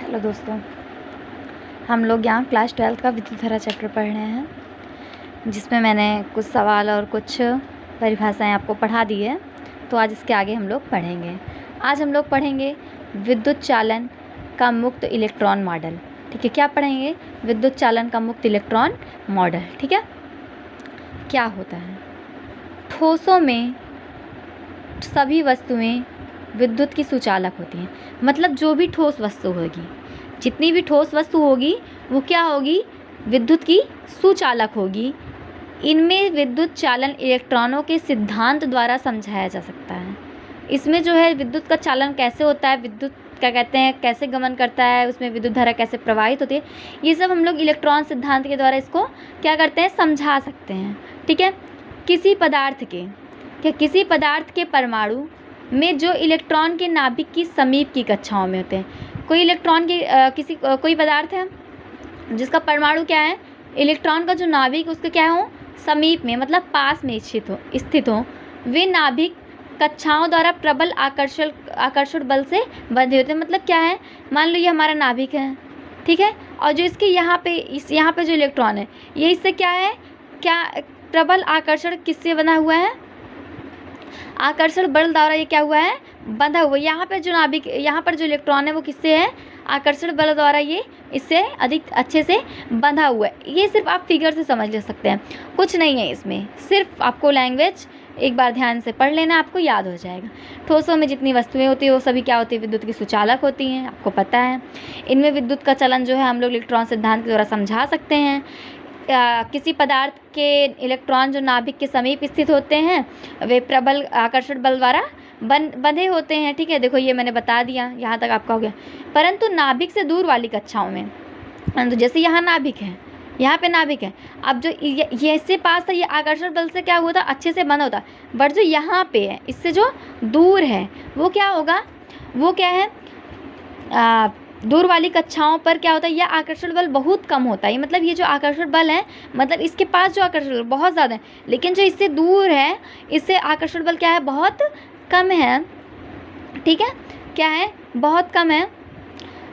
Hello दोस्तों, हम लोग यहाँ क्लास 12 का विद्युत धारा चैप्टर पढ़ रहे हैं, जिसमें मैंने कुछ सवाल और कुछ परिभाषाएं आपको पढ़ा दी है। तो आज इसके आगे हम लोग पढ़ेंगे। आज हम लोग पढ़ेंगे विद्युत चालन का मुक्त इलेक्ट्रॉन मॉडल। ठीक है, क्या पढ़ेंगे? विद्युत चालन का मुक्त इलेक्ट्रॉन मॉडल। ठीक है, क्या होता है? ठोसों में सभी वस्तुएं विद्युत की सुचालक होती हैं। मतलब जो भी ठोस वस्तु होगी, जितनी भी ठोस वस्तु होगी वो क्या होगी? विद्युत की सुचालक होगी। इनमें विद्युत चालन इलेक्ट्रॉनों के सिद्धांत द्वारा समझाया जा सकता है। इसमें जो है विद्युत का चालन कैसे होता है, विद्युत क्या कहते हैं, कैसे गमन करता है, उसमें विद्युत धारा कैसे प्रवाहित होती है, ये सब हम लोग इलेक्ट्रॉन सिद्धांत के द्वारा इसको क्या करते हैं, समझा सकते हैं। ठीक है, किसी पदार्थ के परमाणु में जो इलेक्ट्रॉन के नाभिक की समीप की कक्षाओं में होते हैं। कोई इलेक्ट्रॉन की कोई पदार्थ है जिसका परमाणु क्या है, इलेक्ट्रॉन का जो नाभिक उसके क्या हो, समीप में, मतलब पास में स्थित हो, वे नाभिक कक्षाओं द्वारा प्रबल आकर्षण बल से बंधे होते हैं। मतलब क्या है, मान लो ये हमारा नाभिक है, ठीक है, और जो इसके यहाँ पे जो इलेक्ट्रॉन है, ये इससे क्या है, क्या प्रबल आकर्षण किससे बना हुआ है, आकर्षण बल द्वारा ये क्या हुआ है, बंधा हुआ। यहाँ पर जो इलेक्ट्रॉन है वो किससे है, आकर्षण बल द्वारा ये इससे अधिक अच्छे से बंधा हुआ है। ये सिर्फ आप फिगर से समझ ले सकते हैं, कुछ नहीं है इसमें, सिर्फ आपको लैंग्वेज एक बार ध्यान से पढ़ लेना, आपको याद हो जाएगा। ठोसों में जितनी वस्तुएं होती है वो सभी क्या होती है, विद्युत की सुचालक होती हैं, आपको पता है। इनमें विद्युत का चलन जो है हम लोग इलेक्ट्रॉन सिद्धांत के द्वारा समझा सकते हैं। किसी पदार्थ के इलेक्ट्रॉन जो नाभिक के समीप स्थित होते हैं वे प्रबल आकर्षण बल द्वारा बंधे होते हैं। ठीक है, देखो ये मैंने बता दिया, यहाँ तक आपका हो गया। परंतु नाभिक से दूर वाली कक्षाओं में, तो जैसे यहाँ नाभिक है, यहाँ पे नाभिक है, अब जो ये इससे पास था, ये आकर्षण बल से क्या हुआ था, अच्छे से बंधा होता। बट जो यहाँ पे है, इससे जो दूर है वो क्या होगा, वो क्या है, दूर वाली कक्षाओं पर क्या होता है, यह आकर्षण बल बहुत कम होता है। मतलब ये जो आकर्षण बल है, मतलब इसके पास जो आकर्षण बल बहुत ज़्यादा है, लेकिन जो इससे दूर है इससे आकर्षण बल क्या है, बहुत कम है। ठीक है, क्या है, बहुत कम है।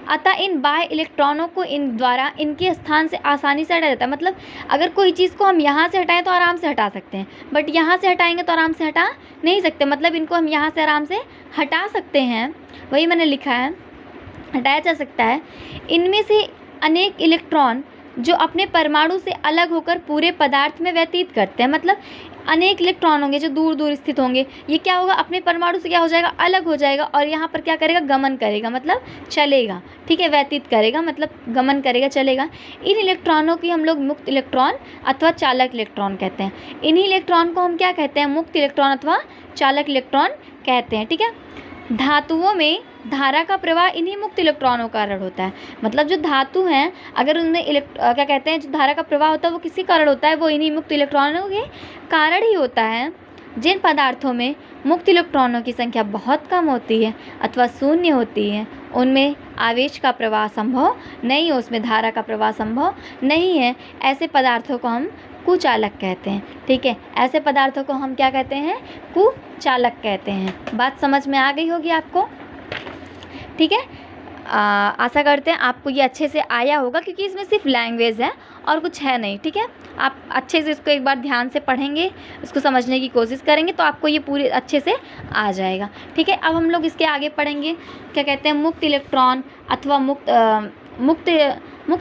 अतः इन बाह्य इलेक्ट्रॉनों को इन द्वारा इनके स्थान से आसानी से हटाया जाता है। मतलब अगर कोई चीज़ को हम यहाँ से हटाएं तो आराम से हटा सकते हैं, बट यहाँ से हटाएंगे तो आराम से हटा नहीं सकते। मतलब इनको हम यहाँ से आराम से हटा सकते हैं, वही मैंने लिखा है, हटाया जा सकता है। इनमें से अनेक इलेक्ट्रॉन जो अपने परमाणु से अलग होकर पूरे पदार्थ में व्यतीत करते हैं। मतलब अनेक इलेक्ट्रॉन होंगे जो दूर दूर स्थित होंगे, ये क्या होगा, अपने परमाणु से क्या हो जाएगा, अलग हो जाएगा, और यहाँ पर क्या करेगा, गमन करेगा, मतलब चलेगा। ठीक है, व्यतीत करेगा मतलब गमन करेगा, चलेगा। इन इलेक्ट्रॉनों की हम लोग मुक्त इलेक्ट्रॉन अथवा चालक इलेक्ट्रॉन कहते हैं। इन्हीं इलेक्ट्रॉन को हम क्या कहते हैं, मुक्त इलेक्ट्रॉन अथवा चालक इलेक्ट्रॉन कहते हैं। ठीक है, धातुओं में धारा का प्रवाह इन्हीं मुक्त इलेक्ट्रॉनों का कारण होता है। मतलब जो धातु हैं, अगर उनमें क्या कहते हैं, जो धारा का प्रवाह होता है वो किसी कारण होता है, वो इन्हीं मुक्त इलेक्ट्रॉनों के कारण ही होता है। जिन पदार्थों में मुक्त इलेक्ट्रॉनों की संख्या बहुत कम होती है अथवा शून्य होती है, उनमें आवेश का प्रवाह संभव नहीं है, उसमें धारा का प्रवाह संभव नहीं है। ऐसे पदार्थों को हम कुचालक कहते हैं। ठीक है, ऐसे पदार्थों को हम क्या कहते हैं, कुचालक कहते हैं। बात समझ में आ गई होगी आपको? ठीक है, आशा करते हैं आपको ये अच्छे से आया होगा, क्योंकि इसमें सिर्फ लैंग्वेज है और कुछ है नहीं। ठीक है, आप अच्छे से इसको एक बार ध्यान से पढ़ेंगे, इसको समझने की कोशिश करेंगे तो आपको ये पूरे अच्छे से आ जाएगा। ठीक है, अब हम लोग इसके आगे पढ़ेंगे, क्या कहते हैं, मुक्त इलेक्ट्रॉन अथवा मुक्त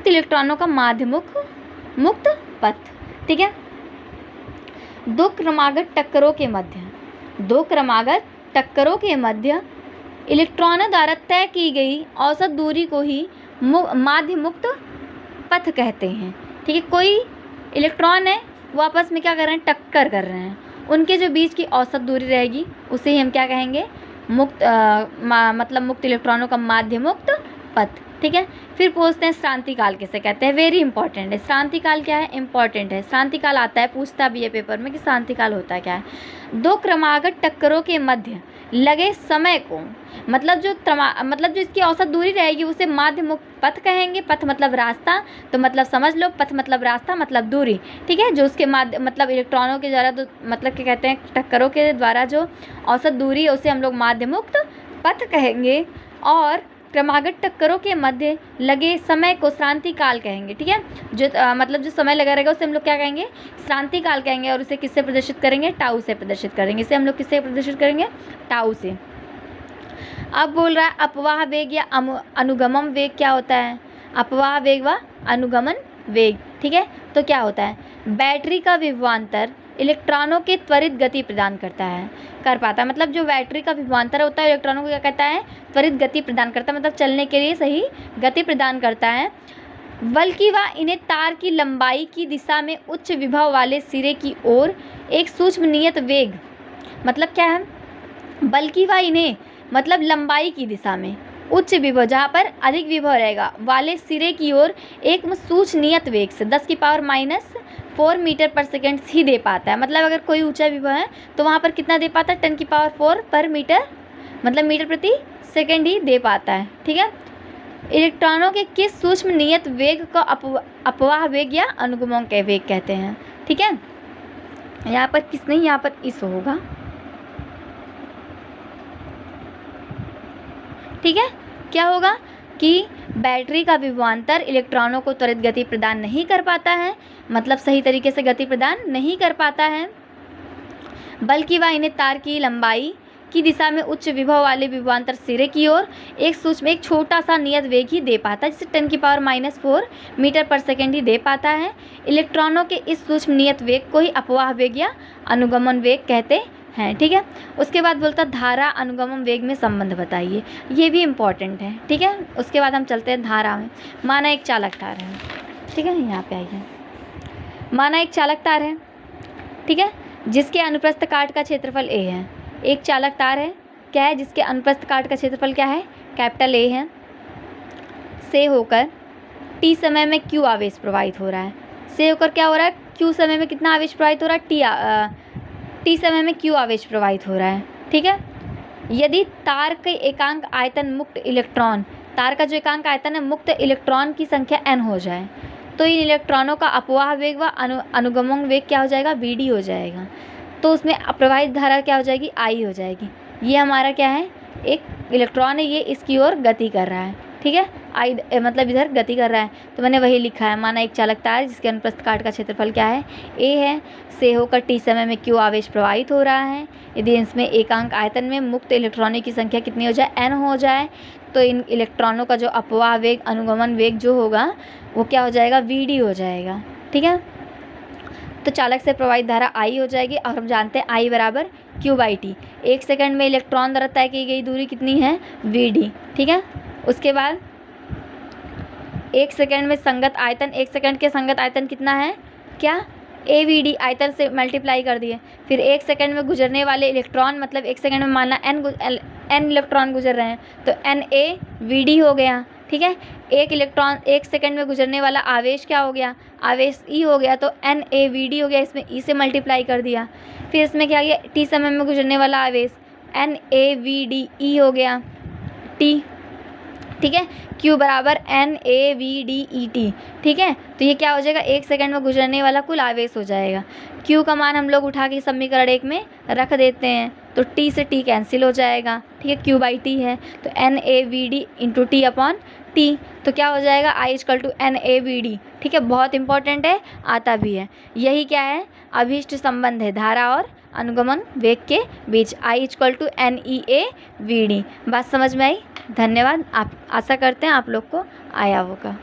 इलेक्ट्रॉनों का माध्यमुख मुक्त पथ। ठीक है, दो क्रमागत टक्करों के मध्य इलेक्ट्रॉनों द्वारा तय की गई औसत दूरी को ही माध्य मुक्त पथ कहते हैं। ठीक है, कोई इलेक्ट्रॉन है वो आपस में क्या कर रहे हैं, टक्कर कर रहे हैं, उनके जो बीच की औसत दूरी रहेगी उसे ही हम क्या कहेंगे, मतलब मुक्त इलेक्ट्रॉनों का माध्य मुक्त पथ। ठीक है, फिर पूछते हैं श्रांति काल किसे कहते हैं। वेरी इंपॉर्टेंट है, श्रांति काल क्या है, इंपॉर्टेंट है। श्रांति काल आता है, पूछता भी है पेपर में कि श्रांति काल होता क्या है। दो क्रमागत टक्करों के मध्य लगे समय को, मतलब जो इसकी औसत दूरी रहेगी उसे माध्य मुक्त पथ कहेंगे। पथ मतलब रास्ता, तो मतलब समझ लो, पथ मतलब रास्ता मतलब दूरी। ठीक है, जो उसके माध्य मतलब इलेक्ट्रॉनों के द्वारा मतलब क्या कहते हैं, टक्करों के द्वारा जो औसत दूरी है उसे हम लोग माध्य मुक्त पथ कहेंगे। और क्रमागत टक्करों के मध्य लगे समय को श्रांति काल कहेंगे। ठीक है, जो मतलब जो समय लगा रहेगा उसे हम लोग क्या कहेंगे, श्रांति काल कहेंगे। और उसे किससे प्रदर्शित करेंगे, टाउ से प्रदर्शित करेंगे। इसे हम लोग किससे प्रदर्शित करेंगे, टाउ से। अब बोल रहा है अपवाह वेग या अनुगमन वेग क्या होता है, अपवाह वेग व अनुगमन वेग। ठीक है, तो क्या होता है, बैटरी का विभवांतर इलेक्ट्रॉनों के त्वरित गति प्रदान करता है, कर पाता है। मतलब जो बैटरी का विभवांतर होता है इलेक्ट्रॉनों को क्या कहता है, त्वरित गति प्रदान करता है, मतलब चलने के लिए सही गति प्रदान करता है। बल्कि वह इन्हें तार की लंबाई की दिशा में उच्च विभव वाले सिरे की ओर एक सूक्ष्म नियत वेग, मतलब क्या है, बल्कि वह इन्हें मतलब लंबाई की दिशा में उच्च विभव, जहाँ पर अधिक विभव रहेगा, वाले सिरे की ओर एक सूक्ष्म नियत वेग से 10⁻⁴ मीटर पर सेकेंड ही दे पाता है। मतलब अगर कोई ऊंचा विभव है तो वहाँ पर कितना दे पाता है, 10⁻⁴ पर मीटर, मतलब मीटर प्रति सेकेंड ही दे पाता है। ठीक है, इलेक्ट्रॉनों के किस सूक्ष्म नियत वेग को अपवाह वेग या अनुगमन के वेग कहते हैं। ठीक है, यहाँ पर किस नहीं, यहाँ पर इस होगा। ठीक है, क्या होगा कि बैटरी का विभवांतर इलेक्ट्रॉनों को त्वरित गति प्रदान नहीं कर पाता है, मतलब सही तरीके से गति प्रदान नहीं कर पाता है, बल्कि वह इन्हें तार की लंबाई की दिशा में उच्च विभव वाले विभवांतर सिरे की ओर एक छोटा सा नियत वेग ही दे पाता है, जिसे 10⁻⁴ मीटर पर सेकेंड ही दे पाता है। इलेक्ट्रॉनों के इस सूक्ष्म नियत वेग को ही अपवाह वेग या अनुगमन वेग कहते हैं। ठीक है, उसके बाद बोलता धारा अनुगमन वेग में संबंध बताइए, ये भी इम्पॉर्टेंट है। ठीक है, उसके बाद हम चलते हैं धारा में। माना एक चालक तार है, ठीक है, यहाँ पे आइए। माना एक चालक तार है, ठीक है, जिसके अनुप्रस्थ काट का क्षेत्रफल a है। एक चालक तार है, क्या है, जिसके अनुप्रस्थ काट का क्षेत्रफल क्या है, कैपिटल A है, से होकर t समय में q आवेश प्रवाहित हो रहा है। से होकर क्या हो रहा है, q समय में कितना आवेश प्रवाहित हो रहा है, t समय में q आवेश प्रवाहित हो रहा है। ठीक है, यदि तार के एकांक आयतन मुक्त इलेक्ट्रॉन, तार का जो एकांक आयतन है मुक्त इलेक्ट्रॉन की संख्या n हो जाए, तो इन इलेक्ट्रॉनों का अपवाह वेग व अनुगमन वेग क्या हो जाएगा, Vd हो जाएगा। तो उसमें प्रवाहित धारा क्या हो जाएगी, I हो जाएगी। ये हमारा क्या है, एक इलेक्ट्रॉन है, ये इसकी ओर गति कर रहा है। ठीक है, I मतलब इधर गति कर रहा है, तो मैंने वही लिखा है। माना एक चालक तार जिसके अनुप्रस्थ काट का क्षेत्रफल क्या है, A है, से होकर t समय में q आवेश प्रवाहित हो रहा है। यदि इसमें एकांक आयतन में मुक्त इलेक्ट्रॉनों की संख्या कितनी हो जाए, n हो जाए, तो इन इलेक्ट्रॉनों का जो अपवाह वेग अनुगमन वेग जो होगा वो क्या हो जाएगा, Vd हो जाएगा। ठीक है, तो चालक से प्रवाहित धारा I हो जाएगी, और हम जानते हैं I बराबर q/t। एक सेकंड में इलेक्ट्रॉन द्वारा तय की गई दूरी कितनी है, Vd। ठीक है, उसके बाद एक सेकंड में संगत आयतन, एक सेकंड के संगत आयतन कितना है, क्या, AVD, आयतन से मल्टीप्लाई कर दिए। फिर एक सेकंड में गुजरने वाले इलेक्ट्रॉन, मतलब एक सेकंड में मानना n इलेक्ट्रॉन गुजर रहे हैं, तो NaVd हो गया। ठीक है, एक इलेक्ट्रॉन एक सेकंड में गुजरने वाला आवेश क्या हो गया, आवेश E हो गया, तो NaVd हो गया, इसमें E से मल्टीप्लाई कर दिया। फिर इसमें क्या गया, t समय में गुजरने वाला आवेश NaVdE हो गया, t। ठीक है, q बराबर NaVdEt। ठीक है, तो ये क्या हो जाएगा, एक सेकंड में गुजरने वाला कुल आवेश हो जाएगा। q का मान हम लोग उठा के समीकरण 1 में रख देते हैं, तो t से t कैंसिल हो जाएगा। ठीक है, q/t है, तो NaVd × t/t, तो क्या हो जाएगा, I = NaVd। ठीक है, बहुत इंपॉर्टेंट है, आता भी है। यही क्या है, अभीष्ट संबंध है धारा और अनुगमन वेग के बीच, I = NeaVd। बात समझ में आई? धन्यवाद। आप आशा करते हैं आप लोग को आया होगा।